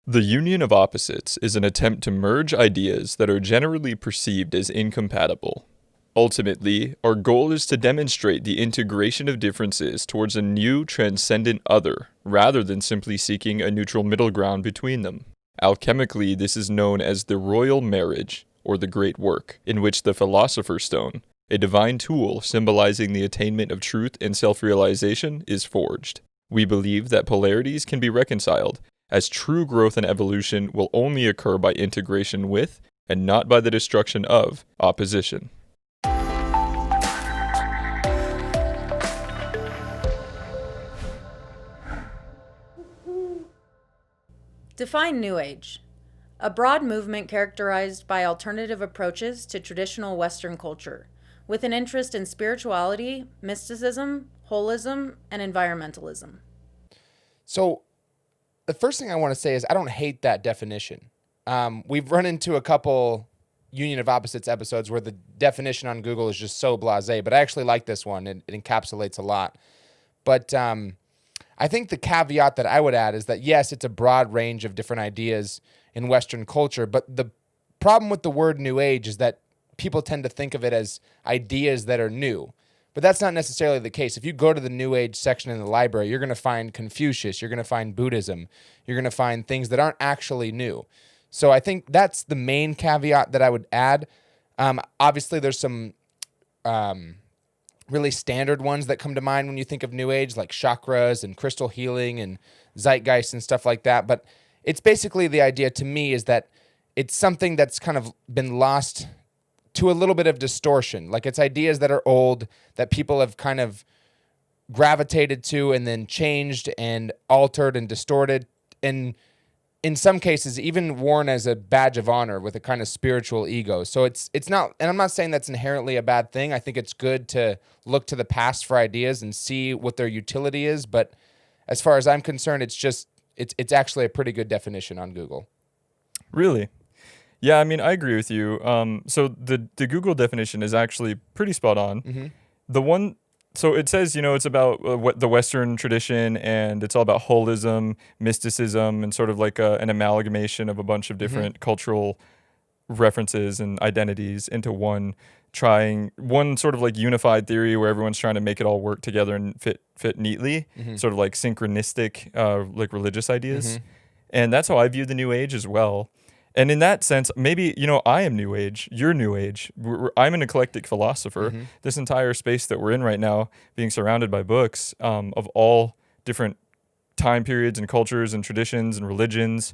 The union of opposites is an attempt to merge ideas that are generally perceived as incompatible. Ultimately, our goal is to demonstrate the integration of differences towards a new transcendent other, rather than simply seeking a neutral middle ground between them. Alchemically, this is known as the royal marriage, or the great work, in which the philosopher's stone, a divine tool symbolizing the attainment of truth and self-realization, is forged. We believe that polarities can be reconciled, as true growth and evolution will only occur by integration with, and not by the destruction of, opposition. Define New Age. A broad movement characterized by alternative approaches to traditional Western culture, with an interest in spirituality, mysticism, holism, and environmentalism. So, the first thing I want to say is I don't hate that definition. We've run into a couple Union of Opposites episodes where the definition on Google is just so blasé, but I actually like this one. It encapsulates a lot. But I think the caveat that I would add is that, yes, it's a broad range of different ideas in Western culture, but the problem with the word New Age is that people tend to think of it as ideas that are new. But that's not necessarily the case. If you go to the New Age section in the library, you're going to find Confucius, you're going to find Buddhism, you're going to find things that aren't actually new. So I think that's the main caveat that I would add. Obviously, there's some really standard ones that come to mind when you think of New Age, like chakras and crystal healing and zeitgeist and stuff like that. But it's basically the idea to me is that it's something that's kind of been lost to a little bit of distortion. Like it's ideas that are old that people have kind of gravitated to and then changed and altered and distorted. And in some cases, even worn as a badge of honor with a kind of spiritual ego. So it's not, and I'm not saying that's inherently a bad thing. I think it's good to look to the past for ideas and see what their utility is. But as far as I'm concerned, it's actually a pretty good definition on Google. Really? Yeah, I mean, I agree with you. So the Google definition is actually pretty spot on. Mm-hmm. The one, so it says, it's about what the Western tradition, and it's all about holism, mysticism, and sort of like an amalgamation of a bunch of different cultural references and identities into one sort of like unified theory where everyone's trying to make it all work together and fit neatly, sort of like synchronistic, like religious ideas. And that's how I view the New Age as well. And in that sense, maybe, I am New Age, you're New Age. I'm an eclectic philosopher. This entire space that we're in right now, being surrounded by books of all different time periods and cultures and traditions and religions,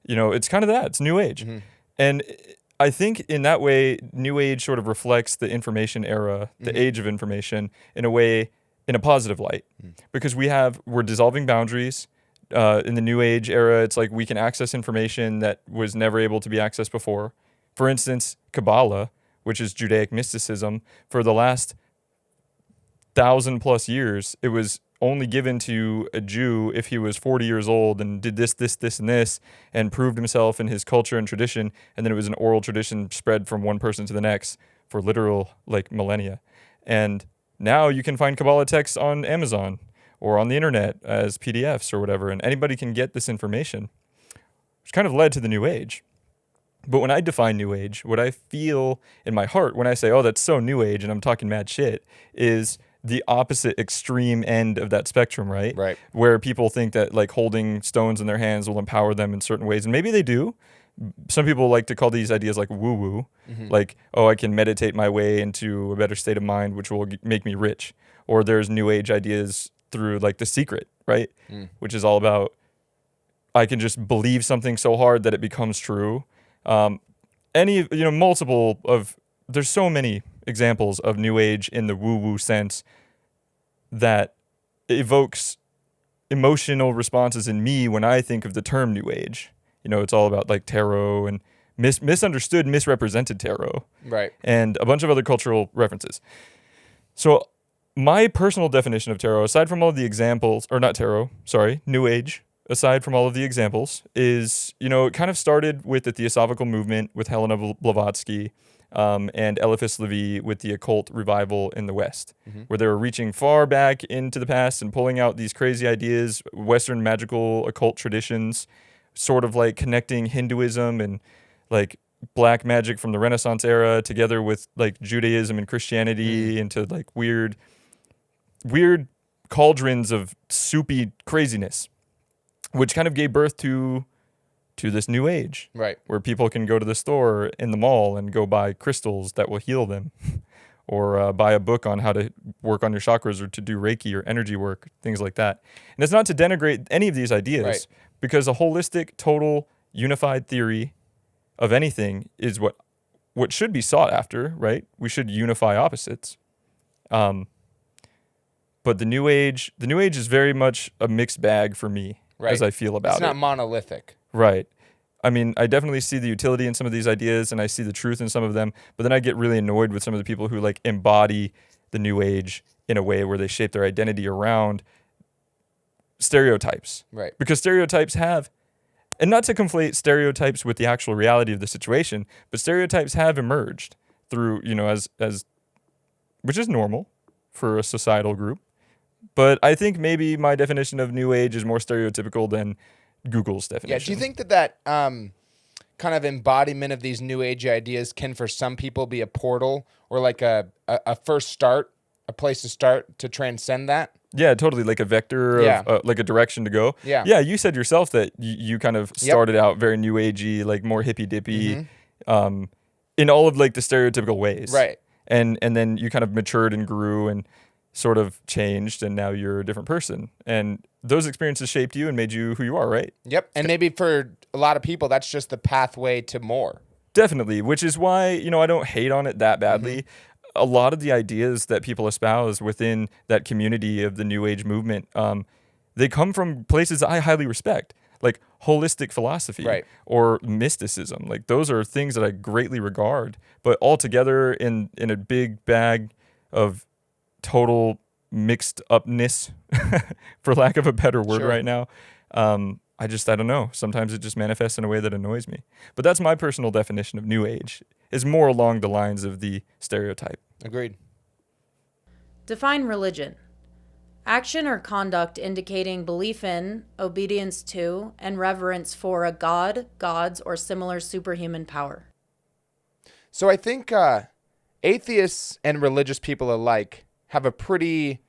it's kind of that. It's New Age. And I think in that way, New Age sort of reflects the information era, the age of information, in a positive light. Because we're dissolving boundaries. In the New Age era, it's like we can access information that was never able to be accessed before. For instance, Kabbalah, which is Judaic mysticism, for the last 1,000+ years, it was only given to a Jew if he was 40 years old and did this, and this, and proved himself in his culture and tradition. And then it was an oral tradition spread from one person to the next for literal, like, millennia. And now you can find Kabbalah texts on Amazon or on the internet as PDFs or whatever, and anybody can get this information, which kind of led to the New Age. But when I define New Age, what I feel in my heart when I say, oh, that's so New Age, and I'm talking mad shit, is the opposite extreme end of that spectrum, right? Right. Where people think that, like, holding stones in their hands will empower them in certain ways, and maybe they do. Some people like to call these ideas like woo-woo, like, oh, I can meditate my way into a better state of mind, which will make me rich. Or there's New Age ideas through like The Secret, right? Which is all about, I can just believe something so hard that it becomes true. There's so many examples of New Age in the woo-woo sense that evokes emotional responses in me when I think of the term New Age. It's all about like tarot and misunderstood, misrepresented tarot. Right. And a bunch of other cultural references. So my personal definition of tarot, aside from all of the examples, or not tarot, sorry, New Age, aside from all of the examples, is, it kind of started with the Theosophical movement with Helena Blavatsky and Eliphas Levi with the occult revival in the West, where they were reaching far back into the past and pulling out these crazy ideas, Western magical occult traditions, sort of like connecting Hinduism and like black magic from the Renaissance era together with like Judaism and Christianity into like weird cauldrons of soupy craziness, which kind of gave birth to this new age, Right. where people can go to the store in the mall and go buy crystals that will heal them, or buy a book on how to work on your chakras, or to do Reiki or energy work, things like that. And it's not to denigrate any of these ideas, Right. because a holistic, total, unified theory of anything is what should be sought after, right? We should unify opposites. But the new age is very much a mixed bag for me, Right. as I feel about It's not it. monolithic. Right. I mean, I definitely see the utility in some of these ideas, and I see the truth in some of them, but then I get really annoyed with some of the people who like embody the new age in a way where they shape their identity around stereotypes. Right. Because stereotypes have, and not to conflate stereotypes with the actual reality of the situation, but stereotypes have emerged through, as which is normal for a societal group. But I think maybe my definition of new age is more stereotypical than Google's definition. Yeah. Do you think that kind of embodiment of these new age ideas can, for some people, be a portal or like a first start, a place to start to transcend that? Yeah, totally. Like a vector of like a direction to go. Yeah. Yeah, you said yourself that you kind of started out very new agey, like more hippy dippy, in all of like the stereotypical ways. Right. And then you kind of matured and grew and sort of changed, and now you're a different person. And those experiences shaped you and made you who you are, right? Yep. And maybe for a lot of people, that's just the pathway to more. Definitely, which is why, I don't hate on it that badly. A lot of the ideas that people espouse within that community of the New Age movement, they come from places that I highly respect, like holistic philosophy or mysticism. Like those are things that I greatly regard, but all together in a big bag of total mixed upness, for lack of a better word right now. I don't know. Sometimes it just manifests in a way that annoys me. But that's my personal definition of New Age, is more along the lines of the stereotype. Agreed. Define religion. Action or conduct indicating belief in, obedience to, and reverence for a god, gods, or similar superhuman power. So I think atheists and religious people alike have a pretty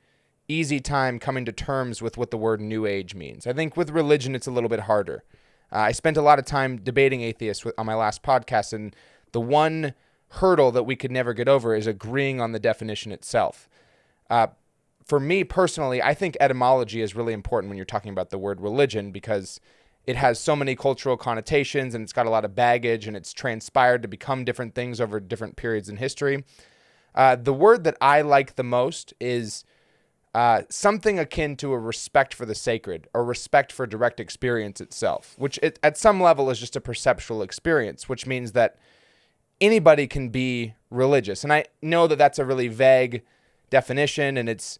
easy time coming to terms with what the word New Age means. I think with religion, it's a little bit harder. I spent a lot of time debating atheists on my last podcast, and the one hurdle that we could never get over is agreeing on the definition itself. For me personally, I think etymology is really important when you're talking about the word religion, because it has so many cultural connotations and it's got a lot of baggage, and it's transpired to become different things over different periods in history. The word that I like the most is something akin to a respect for the sacred, or respect for direct experience itself, which at some level is just a perceptual experience, which means that anybody can be religious. And I know that that's a really vague definition, and it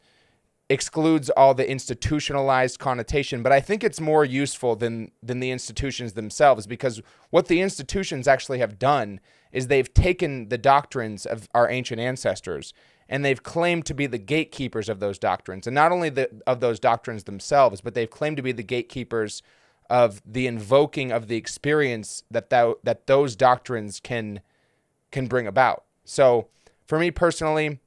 excludes all the institutionalized connotation, but I think it's more useful than the institutions themselves, because what the institutions actually have done is they've taken the doctrines of our ancient ancestors and they've claimed to be the gatekeepers of those doctrines. And not only of those doctrines themselves, but they've claimed to be the gatekeepers of the invoking of the experience that those doctrines can bring about. So for me personally,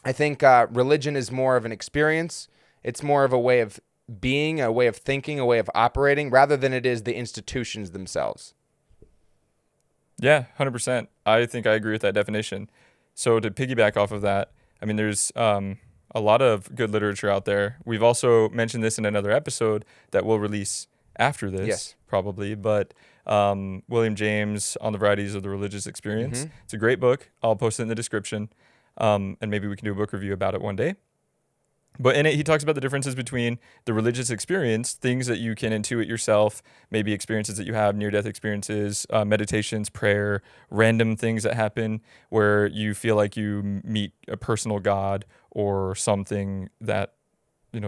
I think religion is more of an experience. It's more of a way of being, a way of thinking, a way of operating, rather than it is the institutions themselves. Yeah, 100%. I think I agree with that definition. So to piggyback off of that, I mean, there's a lot of good literature out there. We've also mentioned this in another episode that we'll release after this, probably. But William James on the Varieties of the Religious Experience. It's a great book. I'll post it in the description. And maybe we can do a book review about it one day. But in it, he talks about the differences between the religious experience, things that you can intuit yourself, maybe experiences that you have, near-death experiences, meditations, prayer, random things that happen where you feel like you meet a personal God or something that,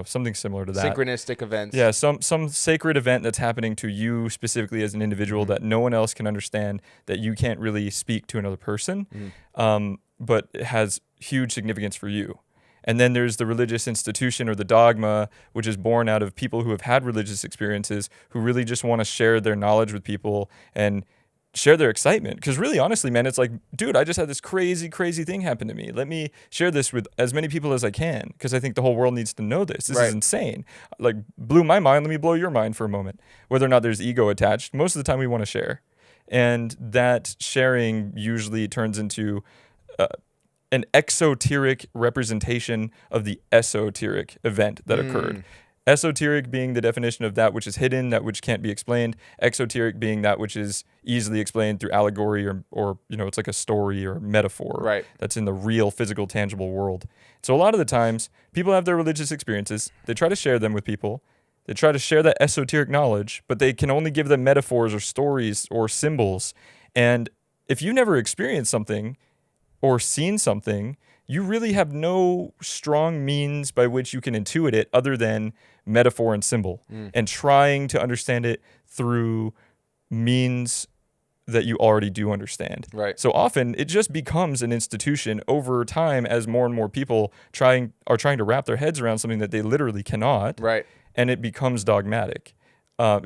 something similar to that. Synchronistic events. Yeah, some sacred event that's happening to you specifically as an individual that no one else can understand, that you can't really speak to another person, but it has huge significance for you. And then there's the religious institution or the dogma, which is born out of people who have had religious experiences, who really just want to share their knowledge with people and share their excitement. Because really, honestly, man, it's like, dude, I just had this crazy, crazy thing happen to me. Let me share this with as many people as I can, because I think the whole world needs to know this. This is insane. Like, blew my mind. Let me blow your mind for a moment. Whether or not there's ego attached, most of the time we want to share. And that sharing usually turns into an exoteric representation of the esoteric event that occurred. Esoteric being the definition of that which is hidden, that which can't be explained. Exoteric being that which is easily explained through allegory or it's like a story or metaphor that's in the real, physical, tangible world. So a lot of the times, people have their religious experiences. They try to share them with people. They try to share that esoteric knowledge, but they can only give them metaphors or stories or symbols. And if you've never experienced something or seen something, you really have no strong means by which you can intuit it other than metaphor and symbol, and trying to understand it through means that you already do understand. Right. So often it just becomes an institution over time as more and more people are trying to wrap their heads around something that they literally cannot. Right. And it becomes dogmatic,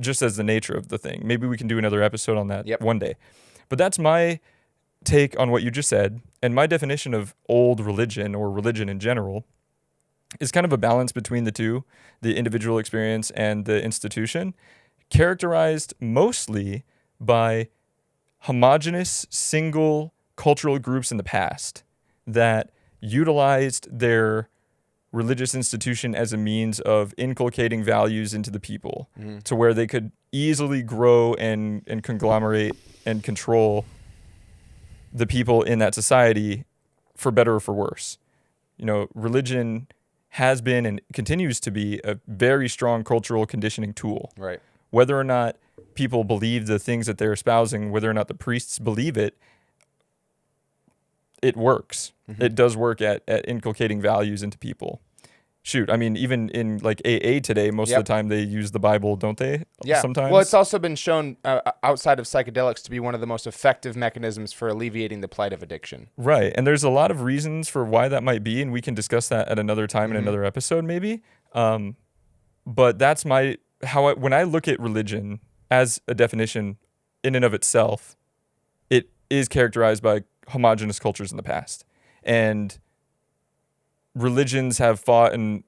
just as the nature of the thing. Maybe we can do another episode on that one day. But that's my take on what you just said. And my definition of old religion or religion in general is kind of a balance between the two, the individual experience and the institution, characterized mostly by homogenous, single cultural groups in the past that utilized their religious institution as a means of inculcating values into the people to where they could easily grow and conglomerate and control the people in that society for better or for worse. Religion has been and continues to be a very strong cultural conditioning tool. Right. Whether or not people believe the things that they're espousing, whether or not the priests believe it, it works. It does work at inculcating values into people. Shoot, I mean, even in like AA today, most of the time they use the Bible, don't they? Yeah. Sometimes. Well, it's also been shown outside of psychedelics to be one of the most effective mechanisms for alleviating the plight of addiction. Right. And there's a lot of reasons for why that might be, and we can discuss that at another time in another episode, maybe. But that's when I look at religion as a definition in and of itself, it is characterized by homogenous cultures in the past. And religions have fought and,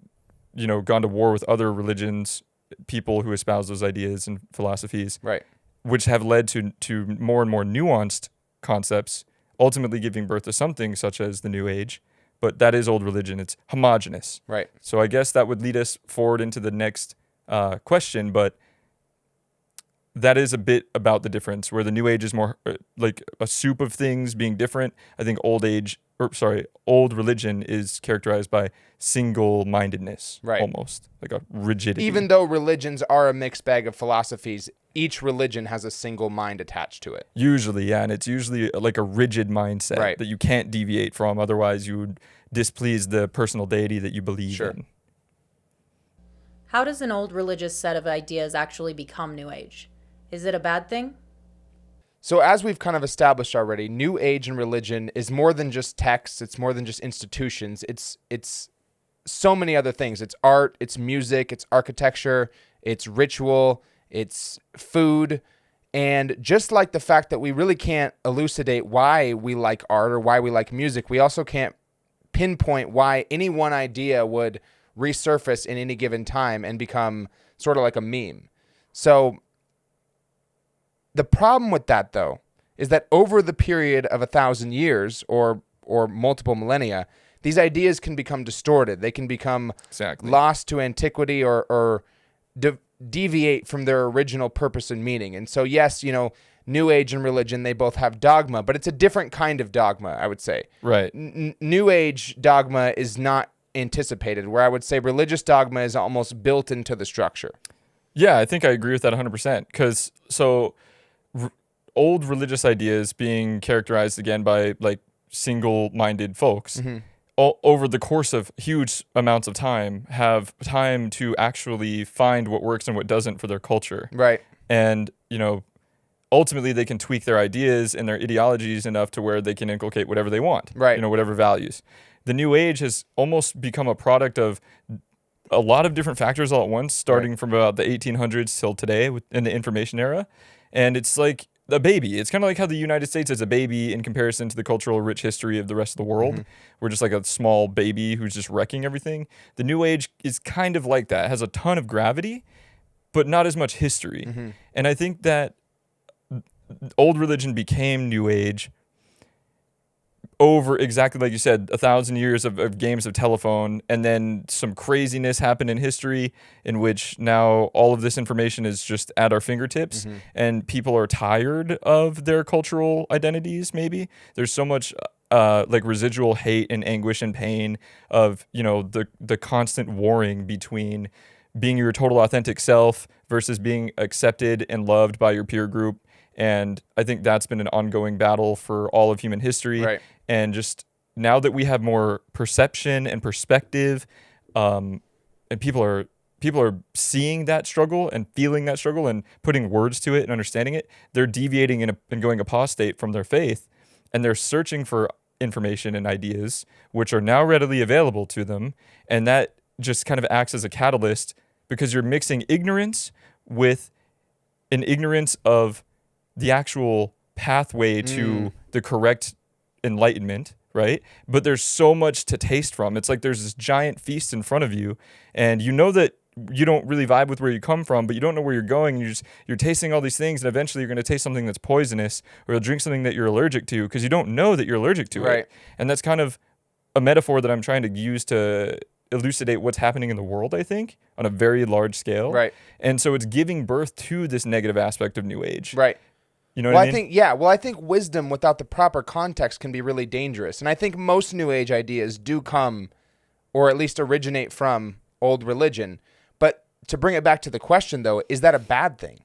gone to war with other religions, people who espouse those ideas and philosophies, right, which have led to more and more nuanced concepts, ultimately giving birth to something such as the New Age. But that is old religion. It's homogenous. Right. So I guess that would lead us forward into the next question, but that is a bit about the difference, where the New Age is more like a soup of things being different. I think old religion is characterized by single-mindedness, right, almost like a rigidity. Even though religions are a mixed bag of philosophies, each religion has a single mind attached to it. Usually, yeah, and it's usually like a rigid mindset that you can't deviate from. Otherwise, you would displease the personal deity that you believe in. How does an old religious set of ideas actually become New Age? Is it a bad thing? So as we've kind of established already, New Age and religion is more than just texts. It's more than just institutions. It's so many other things. It's art, it's music, it's architecture, it's ritual, it's food. And just like the fact that we really can't elucidate why we like art or why we like music, we also can't pinpoint why any one idea would resurface in any given time and become sort of like a meme. So the problem with that, though, is that over the period of 1,000 years or multiple millennia, these ideas can become distorted. They can become lost to antiquity or deviate from their original purpose and meaning. And so, yes, New Age and religion, they both have dogma, but it's a different kind of dogma, I would say. Right. New Age dogma is not anticipated, where I would say religious dogma is almost built into the structure. Yeah, I think I agree with that 100%. Because old religious ideas being characterized again by like single-minded folks over the course of huge amounts of time have time to actually find what works and what doesn't for their culture. Right. And, ultimately they can tweak their ideas and their ideologies enough to where they can inculcate whatever they want. Right. Whatever values. the New Age has almost become a product of a lot of different factors all at once, starting from about the 1800s till today in the information era. And it's like a baby. It's kind of like how the United States is a baby in comparison to the cultural rich history of the rest of the world. We're just like a small baby who's just wrecking everything. The New Age is kind of like that. It has a ton of gravity, but not as much history. And I think that old religion became New Age over, exactly like you said, 1,000 years of games of telephone, and then some craziness happened in history in which now all of this information is just at our fingertips, and people are tired of their cultural identities. Maybe there's so much like residual hate and anguish and pain of, you know, the constant warring between being your total authentic self versus being accepted and loved by your peer group. And I think that's been an ongoing battle for all of human history. Right. And just now that we have more perception and perspective, and people are seeing that struggle and feeling that struggle and putting words to it and understanding it, they're deviating and going apostate from their faith, and they're searching for information and ideas which are now readily available to them. And that just kind of acts as a catalyst, because you're mixing ignorance with an ignorance of the actual pathway to the correct enlightenment, right? But there's so much to taste from. It's like there's this giant feast in front of you, and you know that you don't really vibe with where you come from, but you don't know where you're going. You're tasting all these things, and eventually you're going to taste something that's poisonous, or you'll drink something that you're allergic to because you don't know that you're allergic to it. And that's kind of a metaphor that I'm trying to use to elucidate what's happening in the world, I think, on a very large scale. And so it's giving birth to this negative aspect of New Age. You know what I mean? I think wisdom without the proper context can be really dangerous. And I think most New Age ideas do come, or at least originate from, old religion. But to bring it back to the question, though, is that a bad thing?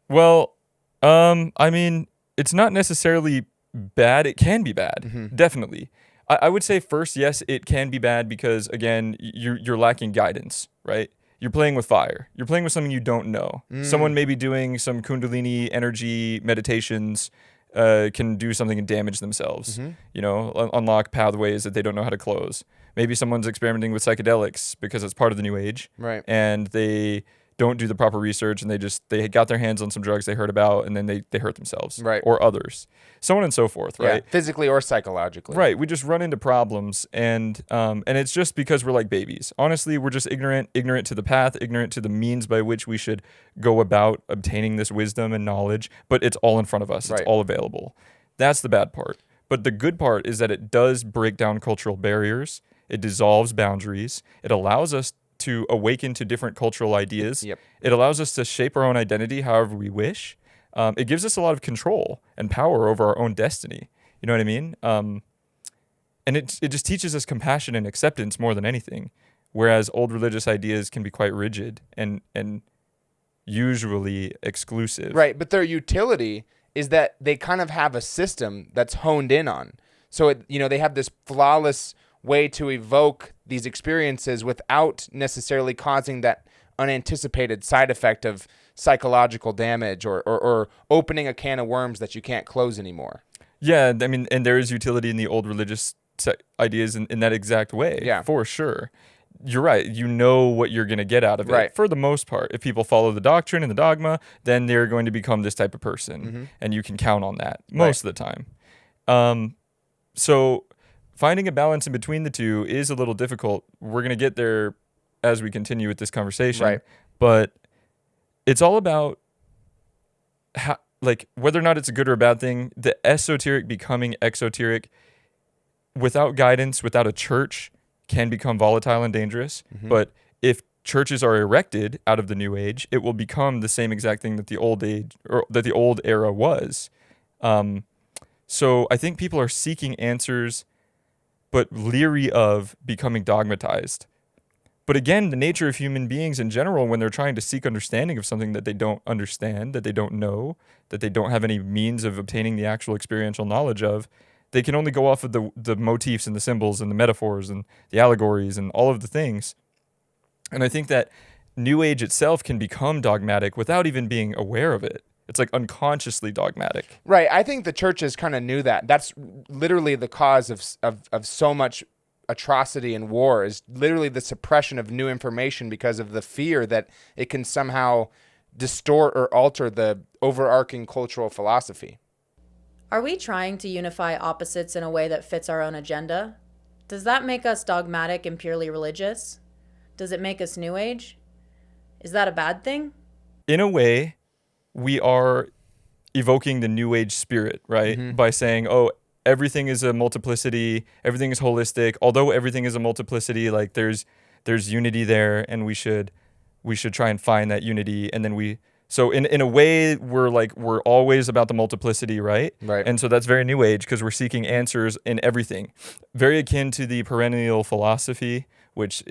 Well, I mean, it's not necessarily bad. It can be bad, definitely. I would say first, yes, it can be bad because, again, you're lacking guidance, right? You're playing with fire. You're playing with something you don't know. Someone may be doing some Kundalini energy meditations, can do something and damage themselves, you know, unlock pathways that they don't know how to close. Maybe someone's experimenting with psychedelics because it's part of the New Age. And they don't do the proper research, and they got their hands on some drugs they heard about, and then they hurt themselves. Or others. So on and so forth, right? Physically or psychologically. Right. We just run into problems, and it's just because we're like babies. Honestly, we're just ignorant to the path, ignorant to the means by which we should go about obtaining this wisdom and knowledge, but it's all in front of us. It's all available. That's the bad part. But the good part is that it does break down cultural barriers. It dissolves boundaries. It allows us to awaken to different cultural ideas. It allows us to shape our own identity however we wish. It gives us a lot of control and power over our own destiny. You know what I mean? And it just teaches us compassion and acceptance more than anything. Whereas old religious ideas can be quite rigid and usually exclusive. Right, but their utility is that they kind of have a system that's honed in on. So, they have this flawless way to evoke these experiences without necessarily causing that unanticipated side effect of psychological damage or opening a can of worms that you can't close anymore. Yeah, I mean, and there is utility in the old religious ideas in that exact way, for sure. You're right. You know what you're going to get out of it for the most part. If people follow the doctrine and the dogma, then they're going to become this type of person, and you can count on that most of the time. So finding a balance in between the two is a little difficult. We're going to get there as we continue with this conversation. But it's all about how, like, whether or not it's a good or a bad thing. The esoteric becoming exoteric without guidance, without a church, can become volatile and dangerous. But if churches are erected out of the New Age, it will become the same exact thing that the old age or that the old era was. So I think people are seeking answers, but leery of becoming dogmatized. But again, the nature of human beings in general, when they're trying to seek understanding of something that they don't understand, that they don't know, that they don't have any means of obtaining the actual experiential knowledge of, they can only go off of the motifs and the symbols and the metaphors and the allegories and all of the things. And I think that New Age itself can become dogmatic without even being aware of it. It's like unconsciously dogmatic. Right. I think the churches kind of knew that. That's literally the cause of so much atrocity and war, is literally the suppression of new information because of the fear that it can somehow distort or alter the overarching cultural philosophy. Are we trying to unify opposites in a way that fits our own agenda? Does that make us dogmatic and purely religious? Does it make us New Age? Is that a bad thing? In a way, we are evoking the New Age spirit, right? Mm-hmm. By saying, oh, everything is a multiplicity, everything is holistic. Although everything is a multiplicity, like there's unity there, and we should try and find that unity. And then so in a way, we're always about the multiplicity, right? Right. And so that's very New Age, because we're seeking answers in everything. Very akin to the perennial philosophy, which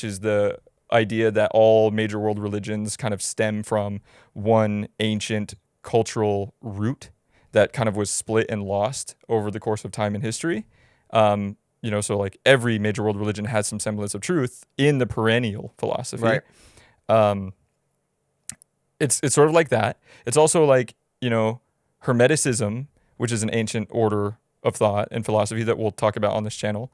is the idea that all major world religions kind of stem from one ancient cultural root that kind of was split and lost over the course of time in history. So like every major world religion has some semblance of truth in the perennial philosophy. Right. It's sort of like that. It's also like, Hermeticism, which is an ancient order of thought and philosophy that we'll talk about on this channel,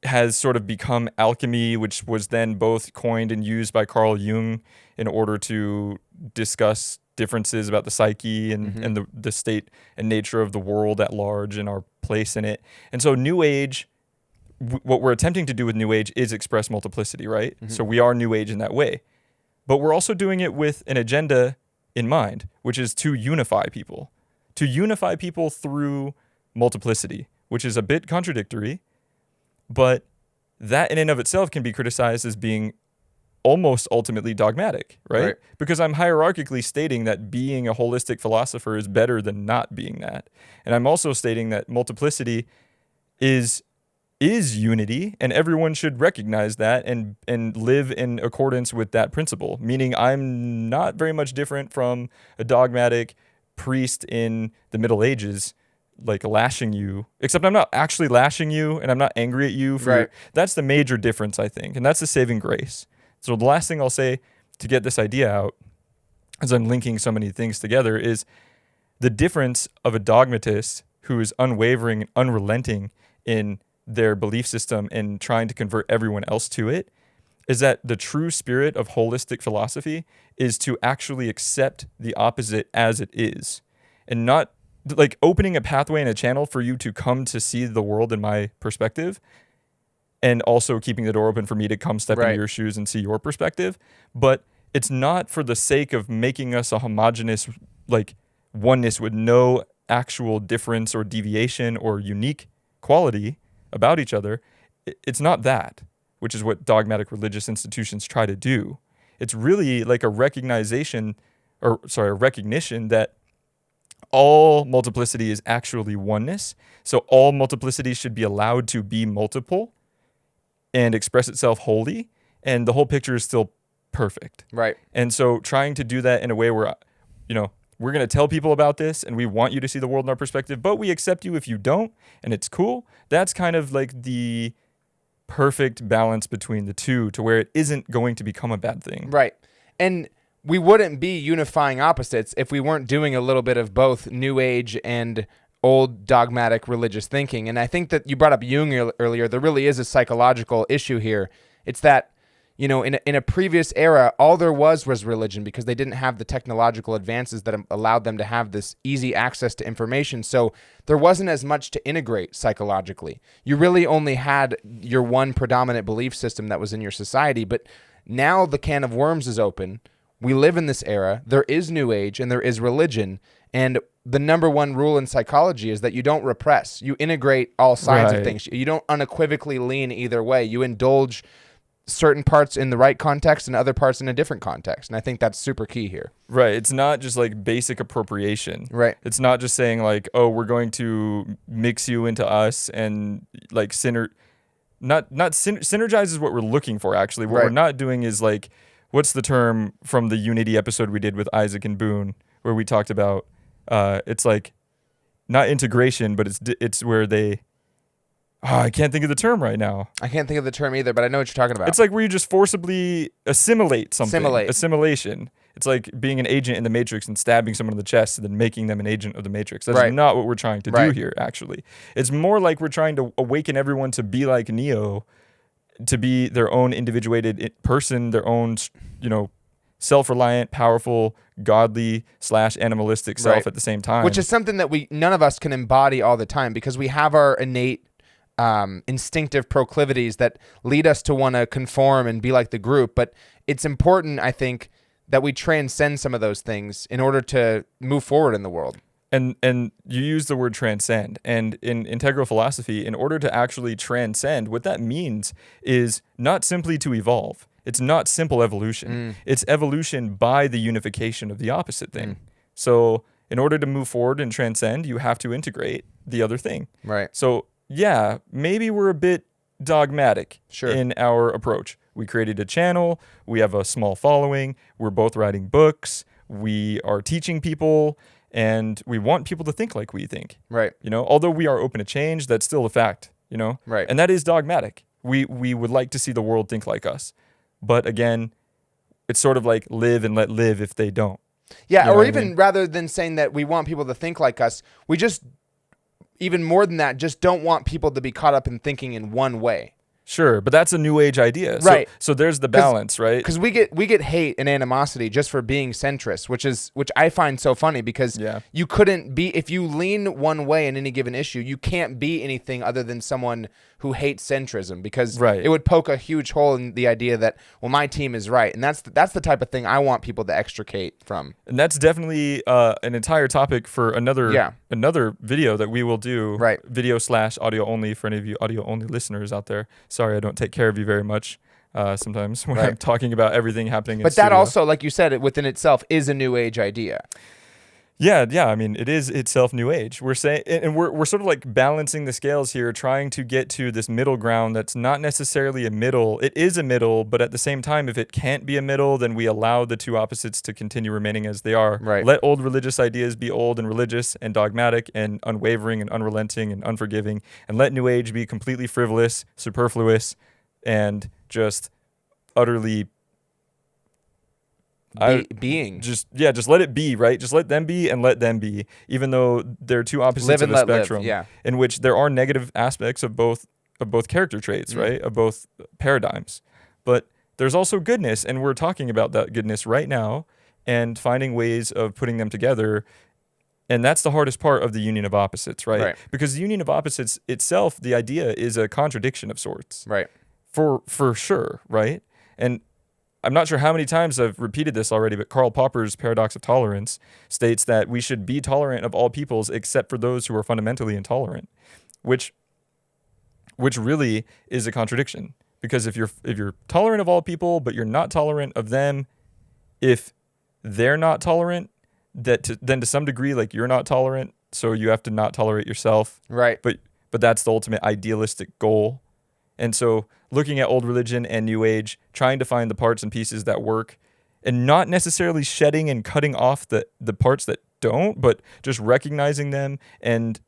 has sort of become alchemy, which was then both coined and used by Carl Jung in order to discuss differences about the psyche and the state and nature of the world at large and our place in it. And so New Age, what we're attempting to do with New Age is express multiplicity, right? Mm-hmm. So we are New Age in that way. But we're also doing it with an agenda in mind, which is to unify people through multiplicity, which is a bit contradictory, but that in and of itself can be criticized as being almost ultimately dogmatic, right? Because I'm hierarchically stating that being a holistic philosopher is better than not being that. And I'm also stating that multiplicity is unity, and everyone should recognize that and live in accordance with that principle, meaning I'm not very much different from a dogmatic priest in the Middle Ages, like lashing you, except I'm not actually lashing you and I'm not angry at you for that's the major difference, I think, and that's the saving grace. So the last thing I'll say to get this idea out, as I'm linking so many things together, is the difference of a dogmatist who is unwavering and unrelenting in their belief system and trying to convert everyone else to it, is that the true spirit of holistic philosophy is to actually accept the opposite as it is, and not like opening a pathway and a channel for you to come to see the world in my perspective, and also keeping the door open for me to come step into your shoes and see your perspective. But it's not for the sake of making us a homogenous, like, oneness with no actual difference or deviation or unique quality about each other. It's not that, which is what dogmatic religious institutions try to do. It's really like a recognition that all multiplicity is actually oneness. So all multiplicity should be allowed to be multiple and express itself wholly, and the whole picture is still perfect. Right. And so trying to do that in a way where, we're going to tell people about this and we want you to see the world in our perspective, but we accept you if you don't, and it's cool. That's kind of like the perfect balance between the two, to where it isn't going to become a bad thing. Right. And we wouldn't be unifying opposites if we weren't doing a little bit of both New Age and old dogmatic religious thinking. And I think that you brought up Jung earlier. There really is a psychological issue here. It's that, in a previous era, all there was religion, because they didn't have the technological advances that allowed them to have this easy access to information. So there wasn't as much to integrate psychologically. You really only had your one predominant belief system that was in your society. But now the can of worms is open. We live in this era. There is New Age and there is religion. And the number one rule in psychology is that you don't repress. You integrate all sides of things. You don't unequivocally lean either way. You indulge certain parts in the right context and other parts in a different context. And I think that's super key here. Right. It's not just like basic appropriation. Right. It's not just saying like, oh, we're going to mix you into us and like synergize is what we're looking for, actually. What we're not doing is like, what's the term from the Unity episode we did with Isaac and Boone, where we talked about, it's like not integration, but it's where they, I can't think of the term right now. I can't think of the term either, but I know what you're talking about. It's like where you just forcibly assimilate something. Assimilate. Assimilation. It's like being an agent in the Matrix and stabbing someone in the chest and then making them an agent of the Matrix. That's Right. not what we're trying to do Right. here, actually. It's more like we're trying to awaken everyone to be like Neo, to be their own individuated person, their own, self-reliant, powerful, godly / animalistic self Right. at the same time. Which is something that none of us can embody all the time because we have our innate instinctive proclivities that lead us to want to conform and be like the group. But it's important, I think, that we transcend some of those things in order to move forward in the world. And you use the word transcend. And in integral philosophy, in order to actually transcend, what that means is not simply to evolve. It's not simple evolution. It's evolution by the unification of the opposite thing. So in order to move forward and transcend, you have to integrate the other thing. Right. So yeah, maybe we're a bit dogmatic in our approach. We created a channel. We have a small following. We're both writing books. We are teaching people. And we want people to think like we think. Right. Although we are open to change, that's still a fact, Right. And that is dogmatic. We would like to see the world think like us. But again, it's sort of like live and let live if they don't. Yeah, You know or what I even mean? rather than saying that we want people to think like us, we just, even more than that, just don't want people to be caught up in thinking in one way. Sure, but that's a new age idea. Right. So there's the balance, right? Because we get hate and animosity just for being centrist, which I find so funny because you couldn't be, if you lean one way in any given issue, you can't be anything other than someone who hates centrism because it would poke a huge hole in the idea that, well, my team is right. And that's the type of thing I want people to extricate from. And that's definitely an entire topic for another video that we will do. Right. Video / audio only for any of you audio only listeners out there. Sorry, I don't take care of you very much sometimes when I'm talking about everything happening in But that studio. also, like you said, it within itself is a new age idea. Yeah. I mean, it is itself new age. We're saying, and we're sort of like balancing the scales here, trying to get to this middle ground that's not necessarily a middle. It is a middle, but at the same time, if it can't be a middle, then we allow the two opposites to continue remaining as they are. Right. Let old religious ideas be old and religious and dogmatic and unwavering and unrelenting and unforgiving, and let new age be completely frivolous, superfluous, and just utterly being. Just let it be, right? Just let them be and let them be, even though they're two opposites of the spectrum, in which there are negative aspects of both character traits, right? Of both paradigms. But there's also goodness, and we're talking about that goodness right now and finding ways of putting them together. And that's the hardest part of the union of opposites, right? Because the union of opposites itself, the idea is a contradiction of sorts. Right. For sure, right? And I'm not sure how many times I've repeated this already, but Karl Popper's paradox of tolerance states that we should be tolerant of all peoples except for those who are fundamentally intolerant, which really is a contradiction. Because if you're tolerant of all people, but you're not tolerant of them, if they're not tolerant, then to some degree, like you're not tolerant, so you have to not tolerate yourself. Right. But that's the ultimate idealistic goal. And so looking at old religion and new age, trying to find the parts and pieces that work and not necessarily shedding and cutting off the parts that don't, but just recognizing them. And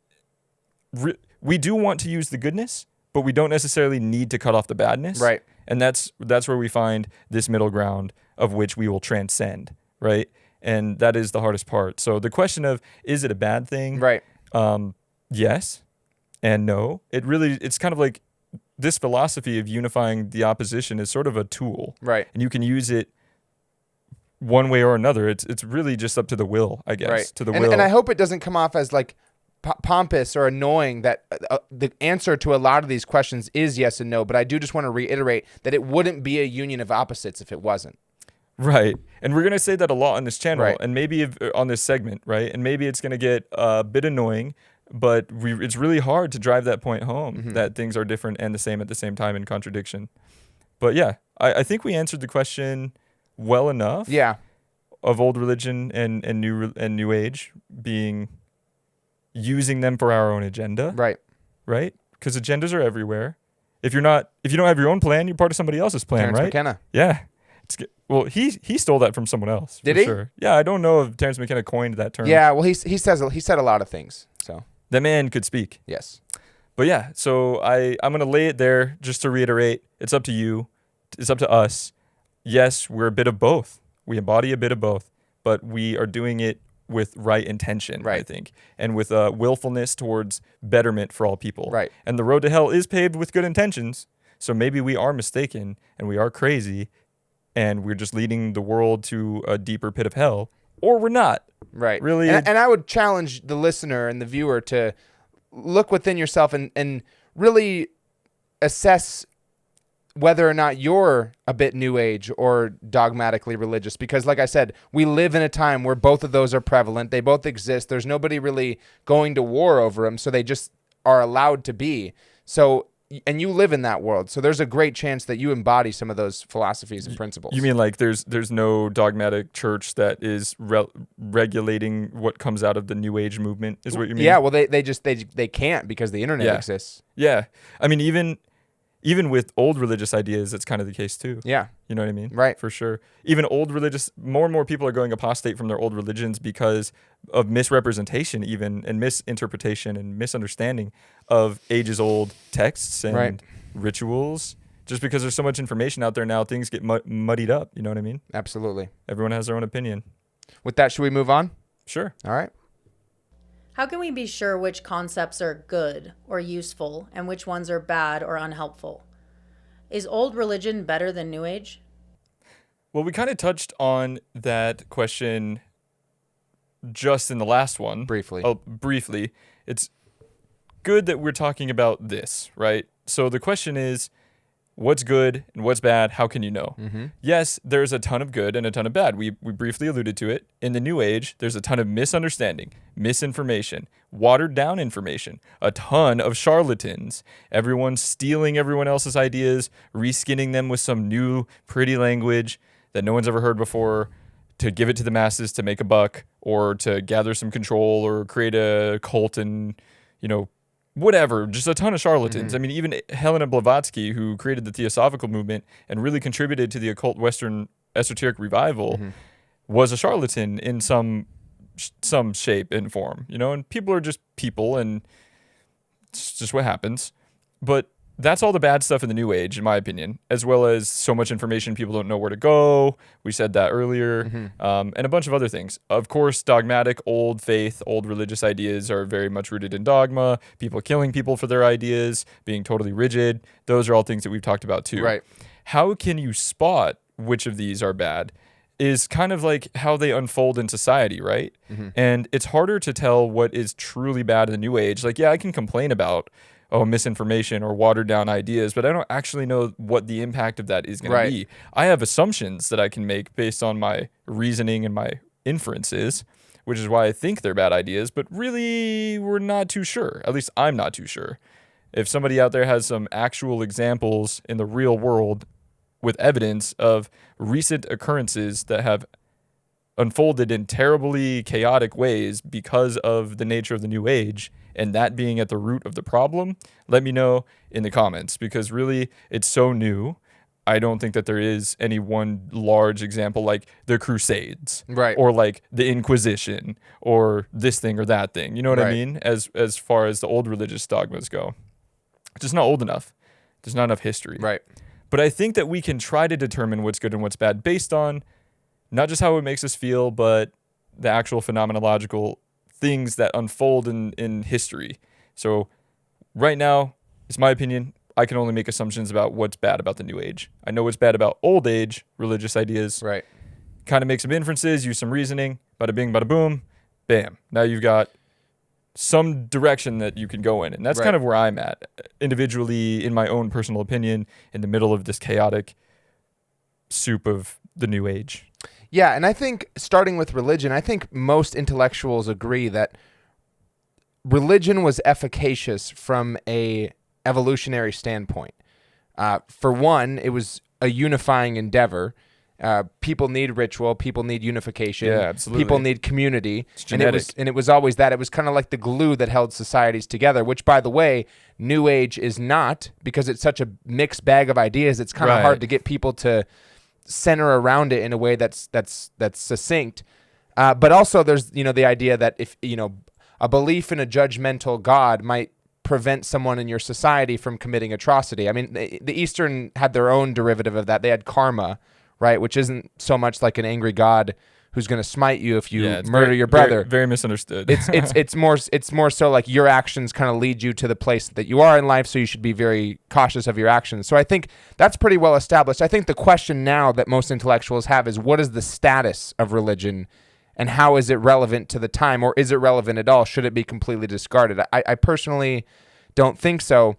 we do want to use the goodness, but we don't necessarily need to cut off the badness. Right. And that's where we find this middle ground of which we will transcend, right? And that is the hardest part. So the question of, is it a bad thing? Right. Yes and no. It's kind of like, this philosophy of unifying the opposition is sort of a tool. Right. And you can use it one way or another. It's really just up to the will, I guess. Right. To the will. And I hope it doesn't come off as like pompous or annoying that the answer to a lot of these questions is yes and no. But I do just want to reiterate that it wouldn't be a union of opposites if it wasn't. Right. And we're going to say that a lot on this channel, Right. and maybe on this segment, right? And maybe it's going to get a bit annoying, but it's really hard to drive that point home, that things are different and the same at the same time in contradiction. But yeah, I think we answered the question well enough. Yeah. Of old religion and new age being using them for our own agenda. Right. Right? Because agendas are everywhere. If you don't have your own plan, you're part of somebody else's plan, Terrence right? McKenna. Yeah. Well, he stole that from someone else. Did for he? Sure. Yeah, I don't know if Terrence McKenna coined that term. Yeah. Well, he said a lot of things. So That man could speak. yes. But yeah, so I'm going to lay it there just to reiterate. It's up to you. It's up to us. Yes, we're a bit of both. We embody a bit of both, but we are doing it with right intention, I Right. think, and with willfulness towards betterment for all people. Right. And the road to hell is paved with good intentions. So maybe we are mistaken and we are crazy and we're just leading the world to a deeper pit of hell, or we're not. Right. Really. And I would challenge the listener and the viewer to look within yourself and really assess whether or not you're a bit new age or dogmatically religious. Because like I said, we live in a time where both of those are prevalent. They both exist. There's nobody really going to war over them. So they just are allowed to be. So, and you live in that world. So there's a great chance that you embody some of those philosophies and principles. You mean like there's no dogmatic church that is regulating what comes out of the New Age movement is what you mean? Yeah, well, they can't because the internet exists. Yeah. I mean, even with old religious ideas, it's kind of the case too. Yeah. You know what I mean? Right. For sure. Even old religious, more and more people are going apostate from their old religions because of misrepresentation even, and misinterpretation and misunderstanding of ages-old texts and rituals. Just because there's so much information out there now, things get muddied up. You know what I mean? Absolutely. Everyone has their own opinion. With that, should we move on? Sure. All right. How can we be sure which concepts are good or useful and which ones are bad or unhelpful? Is old religion better than New Age? Well, we kind of touched on that question just in the last one. Briefly. Oh, briefly. It's good that we're talking about this, right? So the question is, what's good and what's bad? How can you know? Mm-hmm. Yes, there's a ton of good and a ton of bad. We briefly alluded to it. In the New Age, there's a ton of misunderstanding, misinformation, watered down information, a ton of charlatans, everyone stealing everyone else's ideas, reskinning them with some new pretty language that no one's ever heard before to give it to the masses to make a buck or to gather some control or create a cult and, whatever, just a ton of charlatans. Mm-hmm. I mean, even Helena Blavatsky, who created the Theosophical movement and really contributed to the occult Western esoteric revival, was a charlatan in some shape and form, and people are just people and it's just what happens. But that's all the bad stuff in the New Age, in my opinion, as well as so much information people don't know where to go. We said that earlier, and a bunch of other things. Of course, dogmatic, old faith, old religious ideas are very much rooted in dogma, people killing people for their ideas, being totally rigid. Those are all things that we've talked about too. Right. How can you spot which of these are bad is kind of like how they unfold in society, right? And it's harder to tell what is truly bad in the New Age. Like, yeah, I can complain about misinformation or watered down ideas, but I don't actually know what the impact of that is going to be. I have assumptions that I can make based on my reasoning and my inferences, which is why I think they're bad ideas, but really we're not too sure. At least I'm not too sure. If somebody out there has some actual examples in the real world with evidence of recent occurrences that have unfolded in terribly chaotic ways because of the nature of the New Age, and that being at the root of the problem, let me know in the comments, because really it's so new. I don't think that there is any one large example like the Crusades, Right. or like the Inquisition, or this thing or that thing. You know what I mean? As far as the old religious dogmas go, it's just not old enough. There's not enough history. Right. But I think that we can try to determine what's good and what's bad based on not just how it makes us feel, but the actual phenomenological things that unfold in history. So right now, it's my opinion, I can only make assumptions about what's bad about the New Age. I know what's bad about old age religious ideas. Right. Kind of make some inferences, use some reasoning, bada bing, bada boom, bam. Now you've got some direction that you can go in. And that's kind of where I'm at individually, in my own personal opinion, in the middle of this chaotic soup of the New Age. Yeah, and I think starting with religion, I think most intellectuals agree that religion was efficacious from a evolutionary standpoint. For one, it was a unifying endeavor. People need ritual. People need unification. Yeah, absolutely. People need community. It's genetic. And it was always that. It was kind of like the glue that held societies together, which, by the way, New Age is not, because it's such a mixed bag of ideas. It's kind of hard to get people to center around it in a way that's succinct. But also there's, the idea that if, a belief in a judgmental God might prevent someone in your society from committing atrocity. I mean, the Eastern had their own derivative of that. They had karma, right, which isn't so much like an angry God who's going to smite you if you murder your brother. Very misunderstood. It's more so like your actions kind of lead you to the place that you are in life, so you should be very cautious of your actions. So I think that's pretty well established. I think the question now that most intellectuals have is, what is the status of religion, and how is it relevant to the time, or is it relevant at all? Should it be completely discarded? I personally don't think so.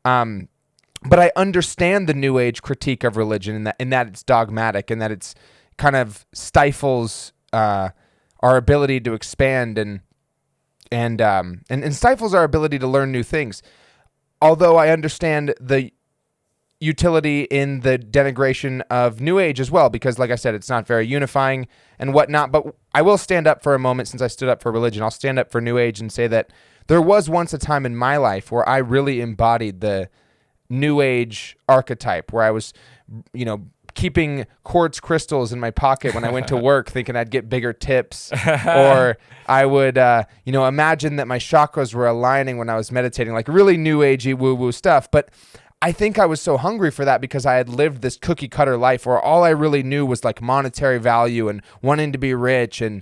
But I understand the New Age critique of religion in that it's dogmatic, and that it's kind of stifles our ability to expand and stifles our ability to learn new things. Although I understand the utility in the denigration of New Age as well, because like I said, it's not very unifying and whatnot. But I will stand up for a moment, since I stood up for religion. I'll stand up for New Age and say that there was once a time in my life where I really embodied the New Age archetype, where I was, keeping quartz crystals in my pocket when I went to work, thinking I'd get bigger tips, or I would, imagine that my chakras were aligning when I was meditating, like really New Agey woo-woo stuff. But I think I was so hungry for that because I had lived this cookie cutter life where all I really knew was like monetary value and wanting to be rich and,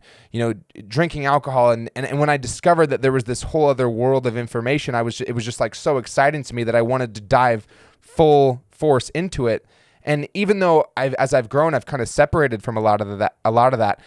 drinking alcohol. And when I discovered that there was this whole other world of information, it was just like so exciting to me that I wanted to dive full force into it. And even though as I've grown, I've kind of separated from a lot of that.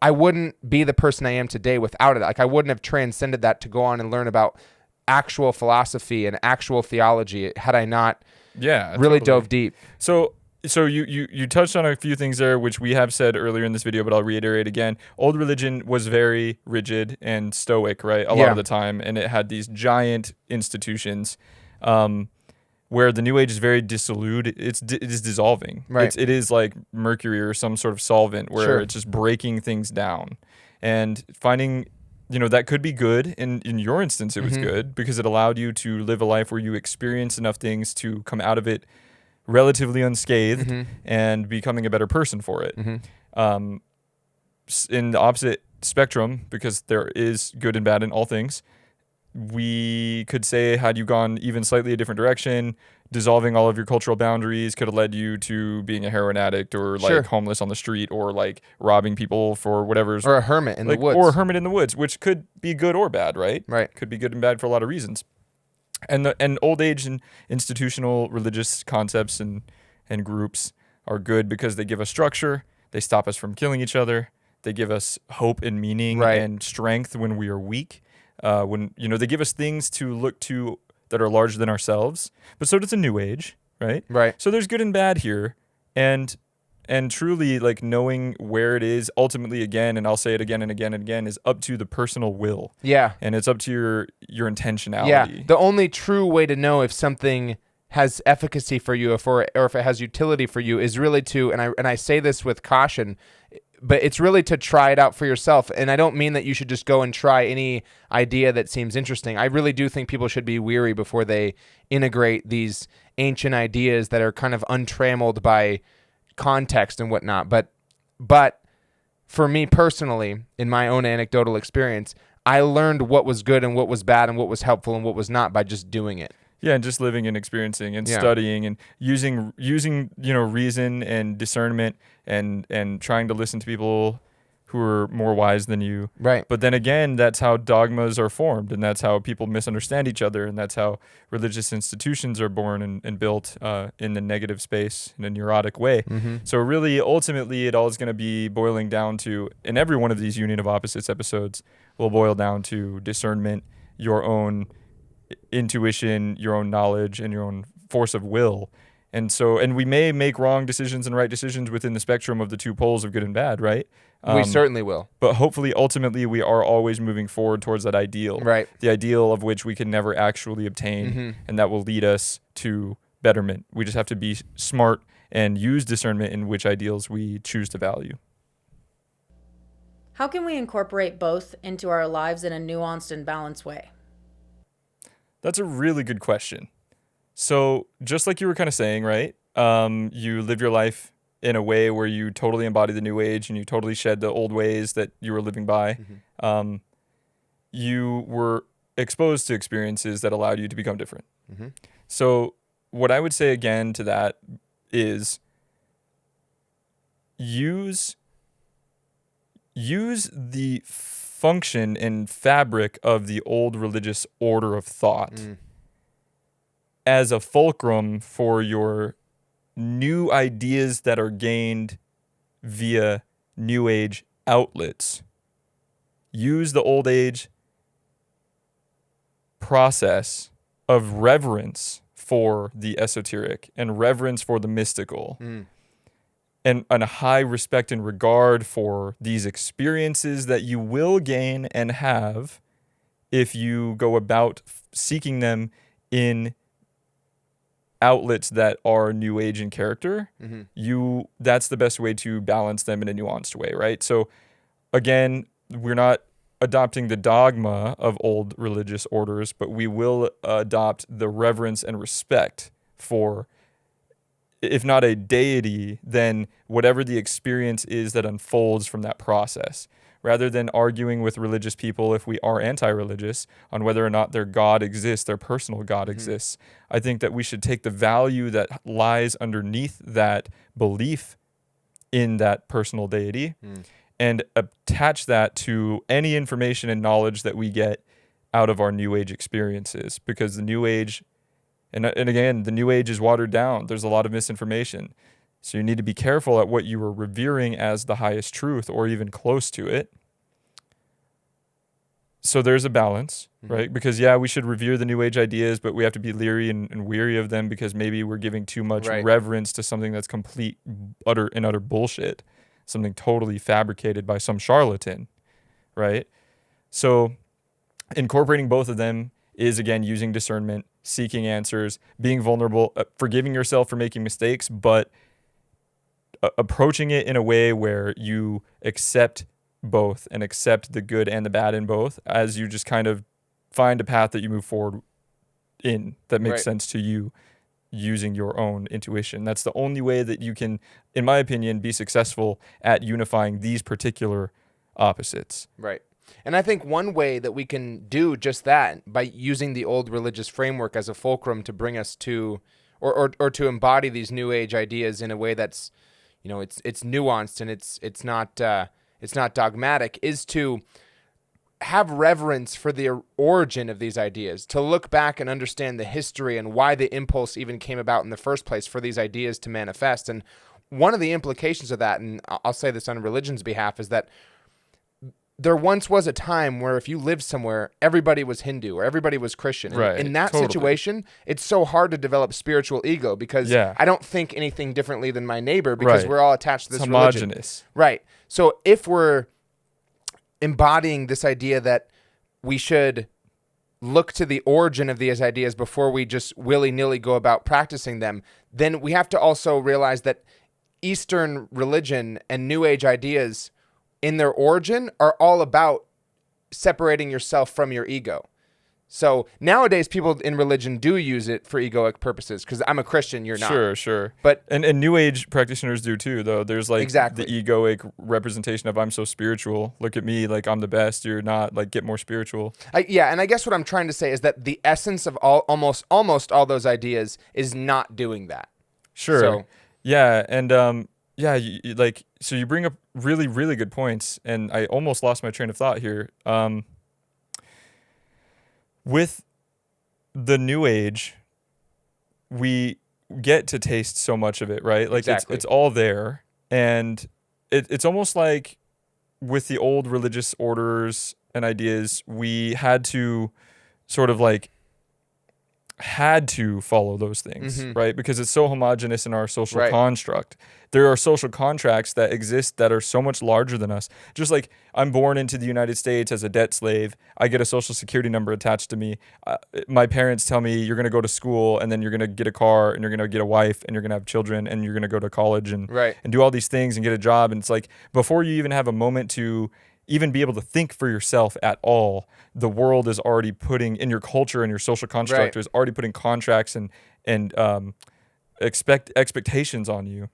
I wouldn't be the person I am today without it. Like I wouldn't have transcended that to go on and learn about actual philosophy and actual theology had I not really dove deep. So you touched on a few things there, which we have said earlier in this video, but I'll reiterate again. Old religion was very rigid and stoic, right? A lot of the time. And it had these giant institutions, where the New Age is very dissolute. It is dissolving. Right. It is like mercury or some sort of solvent where it's just breaking things down. And finding, that could be good. In your instance, it was good because it allowed you to live a life where you experience enough things to come out of it relatively unscathed and becoming a better person for it. In the opposite spectrum, because there is good and bad in all things, we could say, had you gone even slightly a different direction, dissolving all of your cultural boundaries could have led you to being a heroin addict or like homeless on the street or like robbing people for whatever's, or a hermit in the woods, which could be good or bad, right? Right. Could be good and bad for a lot of reasons. And old age and institutional religious concepts and groups are good because they give us structure. They stop us from killing each other. They give us hope and meaning and strength when we are weak. They give us things to look to that are larger than ourselves, but so does the New Age, right? Right. So there's good and bad here, and truly, like, knowing where it is ultimately, again, and I'll say it again and again and again, is up to the personal will. Yeah. And it's up to your intentionality. Yeah. The only true way to know if something has efficacy for you, or if it has utility for you, is really to, and I say this with caution, but it's really to try it out for yourself. And I don't mean that you should just go and try any idea that seems interesting. I really do think people should be weary before they integrate these ancient ideas that are kind of untrammeled by context and whatnot. But for me personally, in my own anecdotal experience, I learned what was good and what was bad and what was helpful and what was not by just doing it. Yeah, and just living and experiencing and studying and using reason and discernment and trying to listen to people who are more wise than you. Right. But then again, that's how dogmas are formed, and that's how people misunderstand each other, and that's how religious institutions are born and built in the negative space in a neurotic way. So really, ultimately, it all is going to be boiling down to, in every one of these Union of Opposites episodes, will boil down to discernment, your own intuition, your own knowledge, and your own force of will. And we may make wrong decisions and right decisions within the spectrum of the two poles of good and bad, right? We certainly will. But hopefully, ultimately, we are always moving forward towards that ideal. Right. The ideal of which we can never actually obtain, and that will lead us to betterment. We just have to be smart and use discernment in which ideals we choose to value. How can we incorporate both into our lives in a nuanced and balanced way? That's a really good question. So just like you were kind of saying, right? You live your life in a way where you totally embody the New Age and you totally shed the old ways that you were living by. You were exposed to experiences that allowed you to become different. Mm-hmm. So what I would say again to that is use the function and fabric of the old religious order of thought as a fulcrum for your new ideas that are gained via New Age outlets. Use the old age process of reverence for the esoteric and reverence for the mystical and a high respect and regard for these experiences that you will gain and have if you go about seeking them in outlets that are New Age in character. That's the best way to balance them in a nuanced way, right? So again, we're not adopting the dogma of old religious orders, but we will adopt the reverence and respect for, if not a deity, then whatever the experience is that unfolds from that process. Rather than arguing with religious people if we are anti-religious on whether or not their God exists, their personal God exists, I think that we should take the value that lies underneath that belief in that personal deity and attach that to any information and knowledge that we get out of our New Age experiences. Because the New Age, and again, the New Age is watered down. There's a lot of misinformation. So you need to be careful at what you are revering as the highest truth or even close to it. So there's a balance, right? Because, yeah, we should revere the New Age ideas, but we have to be leery and weary of them because maybe we're giving too much reverence to something that's complete, utter bullshit, something totally fabricated by some charlatan, right? So incorporating both of them is, again, using discernment, seeking answers, being vulnerable, forgiving yourself for making mistakes, but approaching it in a way where you accept both and accept the good and the bad in both as you just kind of find a path that you move forward in that makes sense to you using your own intuition. That's the only way that you can, in my opinion, be successful at unifying these particular opposites. Right. And I think one way that we can do just that by using the old religious framework as a fulcrum to bring us to, or to embody these New Age ideas in a way that's, you know, it's nuanced and it's not dogmatic, is to have reverence for the origin of these ideas, to look back and understand the history and why the impulse even came about in the first place for these ideas to manifest. And one of the implications of that, and I'll say this on religion's behalf, is that there once was a time where if you lived somewhere, everybody was Hindu or everybody was Christian. And in that situation, it's so hard to develop spiritual ego because I don't think anything differently than my neighbor because we're all attached to this religion. Right. So if we're embodying this idea that we should look to the origin of these ideas before we just willy-nilly go about practicing them, then we have to also realize that Eastern religion and New Age ideas in their origin are all about separating yourself from your ego. So nowadays, people in religion do use it for egoic purposes because I'm a Christian, you're not. Sure. But and New Age practitioners do too, though. There's like the egoic representation of I'm so spiritual. Look at me, like I'm the best. You're not. Like get more spiritual. And I guess what I'm trying to say is that the essence of almost all those ideas is not doing that. Sure. So, so you bring up really, really good points, and I almost lost my train of thought here. With the New Age, we get to taste so much of it, right? Like it's all there, and it's almost like with the old religious orders and ideas, we had to sort of like had to follow those things, right? Because it's so homogenous in our social construct. There are social contracts that exist that are so much larger than us. Just like I'm born into the United States as a debt slave. I get a social security number attached to me. My parents tell me you're going to go to school and then you're going to get a car and you're going to get a wife and you're going to have children and you're going to go to college and do all these things and get a job. And it's like before you even have a moment to even be able to think for yourself at all, the world is already putting in your culture and your social construct is already putting contracts and expectations on you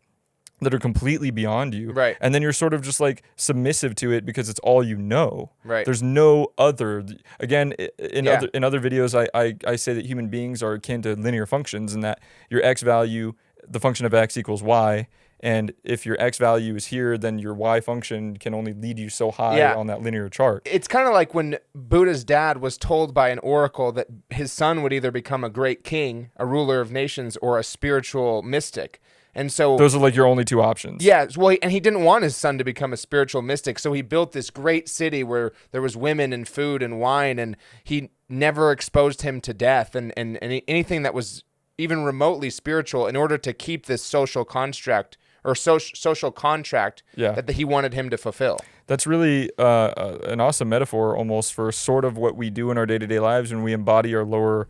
that are completely beyond you. Right. And then you're sort of just like submissive to it because it's all you know. Right. There's no other. Again, in Yeah. other videos, I say that human beings are akin to linear functions, and that your x value, the function of x equals y. And if your x value is here, then your y function can only lead you so high on that linear chart. It's kind of like when Buddha's dad was told by an oracle that his son would either become a great king, a ruler of nations, or a spiritual mystic. And so those are like your only two options. Yeah, well, and he didn't want his son to become a spiritual mystic, so he built this great city where there was women and food and wine, and he never exposed him to death and anything that was even remotely spiritual in order to keep this social construct or social contract that he wanted him to fulfill. That's really an awesome metaphor almost for sort of what we do in our day-to-day lives when we embody our lower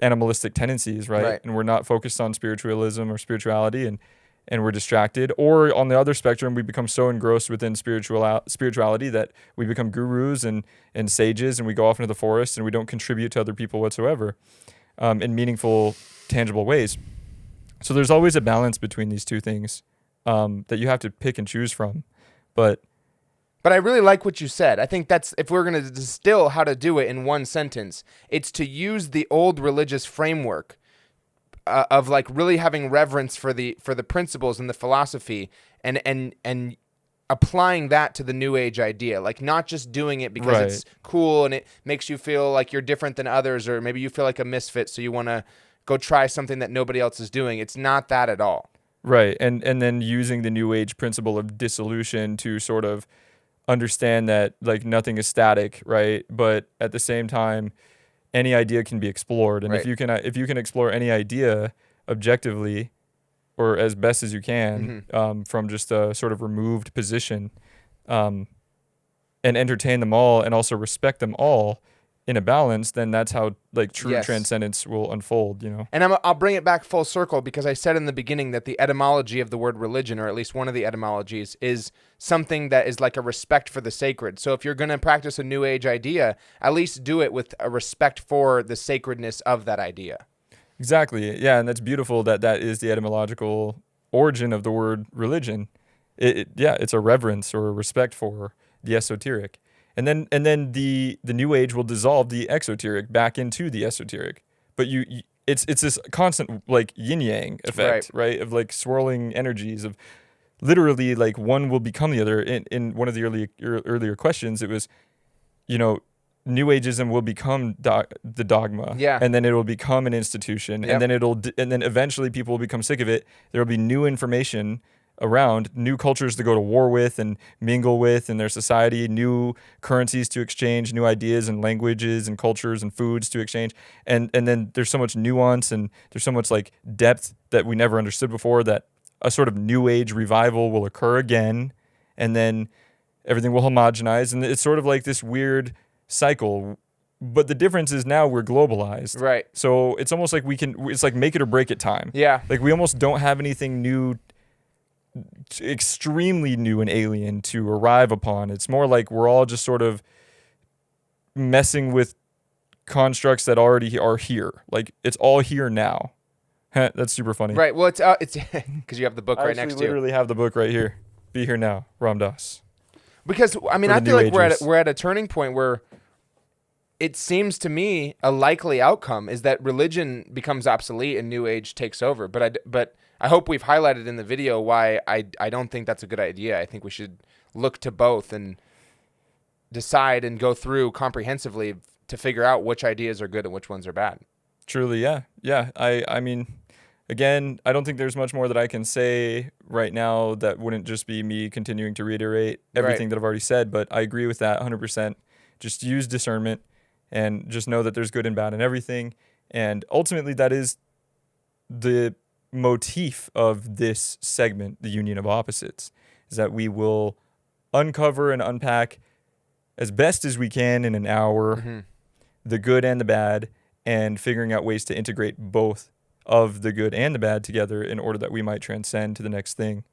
animalistic tendencies, right? And we're not focused on spiritualism or spirituality, and we're distracted. Or on the other spectrum, we become so engrossed within spirituality that we become gurus and sages, and we go off into the forest and we don't contribute to other people whatsoever in meaningful, tangible ways. So there's always a balance between these two things that you have to pick and choose from. But I really like what you said. I think that's, if we're going to distill how to do it in one sentence, it's to use the old religious framework of like really having reverence for the principles and the philosophy and applying that to the New Age idea. Like not just doing it because it's cool and it makes you feel like you're different than others, or maybe you feel like a misfit, so you want to go try something that nobody else is doing. It's not that at all. Right. And then using the New Age principle of dissolution to sort of understand that like nothing is static, right? But at the same time, any idea can be explored, and if you can explore any idea objectively or as best as you can from just a sort of removed position, and entertain them all and also respect them all in a balance, then that's how like true transcendence will unfold, you know. And I'll bring it back full circle because I said in the beginning that the etymology of the word religion, or at least one of the etymologies, is something that is like a respect for the sacred. So if you're going to practice a New Age idea, at least do it with a respect for the sacredness of that idea. Exactly. Yeah, and that's beautiful that is the etymological origin of the word religion. It's a reverence or a respect for the esoteric. And then the New Age will dissolve the exoteric back into the esoteric. But it's this constant like yin yang effect, right? Of like swirling energies of literally like one will become the other. In one of the earlier questions, it was, you know, New Ageism will become the dogma, and then it will become an institution, and then eventually people will become sick of it. There will be new information around, new cultures to go to war with and mingle with in their society, new currencies to exchange, new ideas and languages and cultures and foods to exchange. And then there's so much nuance and there's so much like depth that we never understood before, that a sort of New Age revival will occur again, and then everything will homogenize, and it's sort of like this weird cycle. But the difference is now we're globalized. Right. So it's almost like it's like make it or break it time. Yeah. Like we almost don't have anything new, extremely new and alien to arrive upon. It's more like we're all just sort of messing with constructs that already are here. Like it's all here now. That's super funny. Right. Well, it's because you have the book right next to you. I literally have the book right here. Be here now, Ram Dass. Because I mean, I feel like we're at a turning point where it seems to me a likely outcome is that religion becomes obsolete and New Age takes over. But I hope we've highlighted in the video why I don't think that's a good idea. I think we should look to both and decide and go through comprehensively to figure out which ideas are good and which ones are bad. Truly, yeah. Yeah, I mean, again, I don't think there's much more that I can say right now that wouldn't just be me continuing to reiterate everything that I've already said, but I agree with that 100%. Just use discernment and just know that there's good and bad in everything. And ultimately, that is the motif of this segment, the union of opposites, is that we will uncover and unpack as best as we can in an hour the good and the bad, and figuring out ways to integrate both of the good and the bad together in order that we might transcend to the next thing.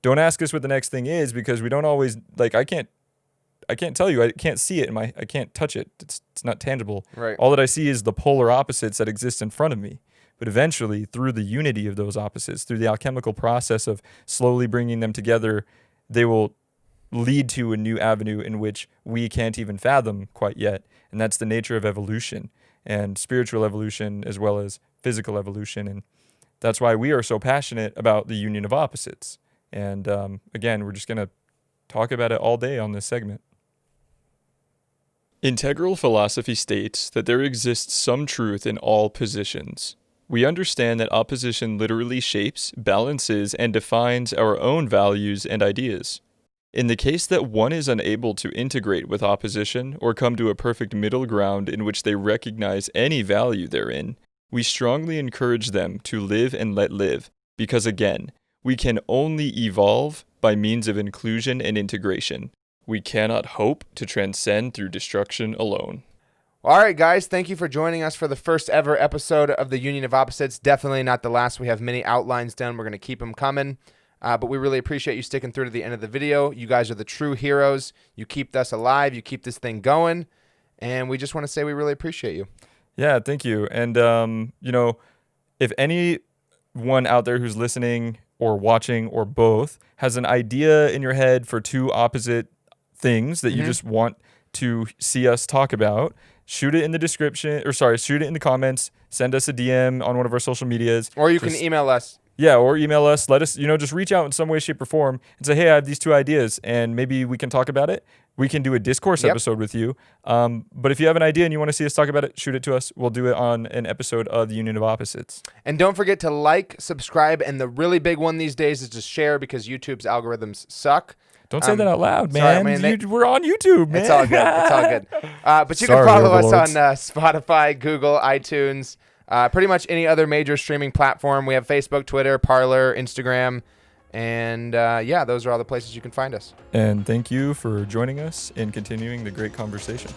Don't ask us what the next thing is, because we don't always, like, I can't tell you. I can't see it I can't touch it. It's not tangible. Right. All that I see is the polar opposites that exist in front of me. But eventually, through the unity of those opposites, through the alchemical process of slowly bringing them together, they will lead to a new avenue in which we can't even fathom quite yet. And that's the nature of evolution, and spiritual evolution as well as physical evolution. And that's why we are so passionate about the union of opposites. And again, we're just going to talk about it all day on this segment. Integral philosophy states that there exists some truth in all positions. We understand that opposition literally shapes, balances, and defines our own values and ideas. In the case that one is unable to integrate with opposition or come to a perfect middle ground in which they recognize any value therein, we strongly encourage them to live and let live, because again, we can only evolve by means of inclusion and integration. We cannot hope to transcend through destruction alone. All right, guys, thank you for joining us for the first ever episode of the Union of Opposites. Definitely not the last. We have many outlines done. We're going to keep them coming. But we really appreciate you sticking through to the end of the video. You guys are the true heroes. You keep us alive. You keep this thing going. And we just want to say we really appreciate you. Yeah, thank you. And, if anyone out there who's listening or watching or both has an idea in your head for two opposite things that you just want to see us talk about, shoot it in the shoot it in the comments, send us a DM on one of our social medias. Or you can email us. Yeah, or email us. Let us, just reach out in some way, shape, or form and say, hey, I have these two ideas, and maybe we can talk about it. We can do a discourse episode with you. But if you have an idea and you want to see us talk about it, shoot it to us. We'll do it on an episode of the Union of Opposites. And don't forget to like, subscribe, and the really big one these days is to share, because YouTube's algorithms suck. Don't say that out loud, man. Sorry, we're on YouTube, man. It's all good. It's all good. But you can follow us on Spotify, Google, iTunes, pretty much any other major streaming platform. We have Facebook, Twitter, Parler, Instagram. And those are all the places you can find us. And thank you for joining us in continuing the great conversation.